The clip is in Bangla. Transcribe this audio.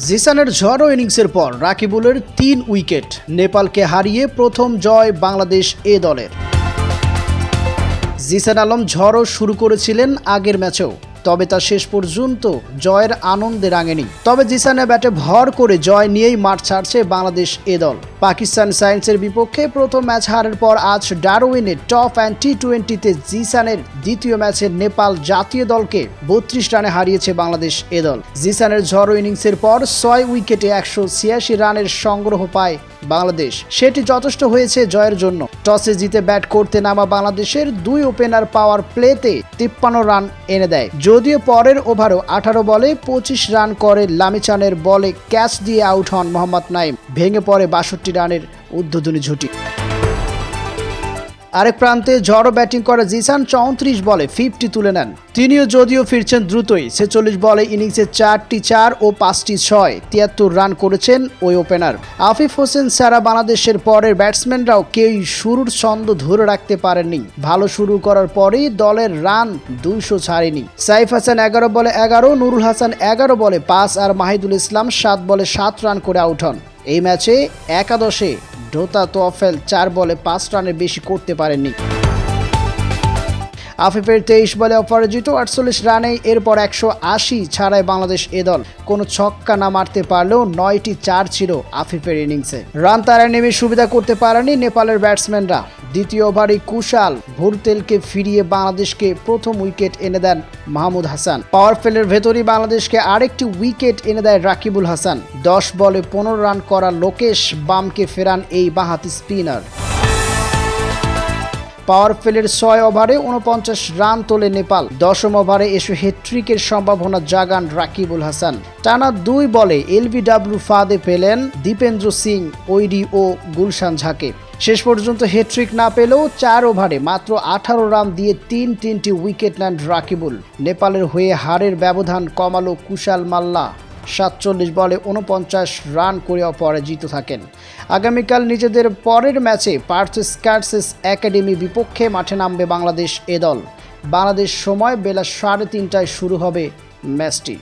জিসানের ঝড়ো ইনিংসের পর রাকিবুলের ৩ উইকেট, নেপালকে হারিয়ে প্রথম জয় বাংলাদেশ এ দলের। জিসান আলম ঝড়ো শুরু করেছিলেন আগের ম্যাচেও, তবে তা শেষ পর্যন্ত জয়ের আনন্দে রাঙেনি। তবে জিসানের ব্যাটে ভর করে জয় নিয়েই মাঠ ছাড়ছে বাংলাদেশ এ দল। পাকিস্তান সায়েন্সের বিপক্ষে প্রথম ম্যাচ হারের পর আজ ডারউইনে টপ অ্যান্ড টি-20তে জিসানের দ্বিতীয় ম্যাচে নেপাল জাতীয় দলকে ৩২ রানে হারিয়েছে বাংলাদেশ এ দল। জিসানের ঝড়ো ইনিংসের পর ৬ উইকেটে ১৮৬ রানের সংগ্রহ পায় বাংলাদেশ। সেটি যথেষ্ট হয়েছে জয়ের জন্য। টসে জিতে ব্যাট করতে নামা বাংলাদেশের ২ ওপেনার পাওয়ার প্লেতে ৫৩ রান এনে দেয়। যদিও পরের ওভারও ১৮ বলে ২৫ রান করে লামিচানের বলে ক্যাচ দিয়ে আউট হন মোহাম্মদ নাইম। ভেঙে পড়ে ৬২ রানের উদ্বোধনী ঝুঁটি। আরেক প্রান্তে ঝড়ো ব্যাটিং করা জিসান ৩৪ বলে 50 তুলে নেন। তিনিও যদিও ফিরছেন দ্রুতই। ৪৬ বলে ইনিংসে ৪টি ৪ ও ৫টি ৬, ৭৩ রান করেছেন ওই ওপেনার। আফিফ হোসেন ছাড়া বাংলাদেশের পরের ব্যাটসম্যানরাও কেউই শুরুর ছন্দ ধরে রাখতে পারেননি। ভালো শুরু করার পরেই দলের রান ২০০ ছাড়েনি। সাইফ হাসান ১১ বলে ১১, নুরুল হাসান ১১ বলে ৫ আর মাহিদুল ইসলাম ৭ বলে ৭ রান করে আউট হন। এই ম্যাচে একাদশে ঢোতা তোয়াফেল ৪ বলে ৫ রানের বেশি করতে পারেননি। আফিফের ২৩ বলে অপরাজিত ৪৮ রানেই এরপর ১৮০ ছাড়ায় বাংলাদেশ এ দল। কোনো ছক্কা না মারতে পারলেও ৯টি ৪ ছিল আফিফের ইনিংসে। রান তাড়ায় নেমে সুবিধা করতে পারেনি নেপালের ব্যাটসম্যানরা। দ্বিতীয় ওভারে কুশাল ভুরতেলকে ফিরিয়ে বাংলাদেশকে প্রথম উইকেট এনে দেন মাহমুদ হাসান। পাওয়ার প্লের ভেতরই বাংলাদেশকে আরেকটি উইকেট এনে দেয় রাকিবুল হাসান। ১০ বলে ১৫ রান করা লোকেশ বামকে ফেরান এই বাঁহাতি স্পিনার। পাওয়ার প্লের ৬ ওভারে ৪৯ রান তোলে নেপাল। ১০ম ওভারে এসে হ্যাট্রিকের সম্ভাবনা জাগান রাকিবুল হাসান। টানা ২ বলে এলবিডব্লিউ ফাঁদে পেলেন দীপেন্দ্র সিং, ওইরি ও গুলশান ঝাকে। শেষ পর্যন্ত হ্যাট্রিক না পেলেও ৪ ওভারে মাত্র ১৮ রান দিয়ে ৩টি উইকেট নেন রাকিবুল। নেপালের হয়ে হারের ব্যবধান কমালো কুশাল মাল্লা। ৪৭ বলে ৪৯ রান করে অপরাজিত থাকেন। আগামীকাল নিজেদের পরের ম্যাচে পার্থ স্কার্সেস একাডেমি বিপক্ষে মাঠে নামবে বাংলাদেশ এ দল। বাংলাদেশ সময় বেলা ৩:৩০টায় শুরু হবে ম্যাচটি।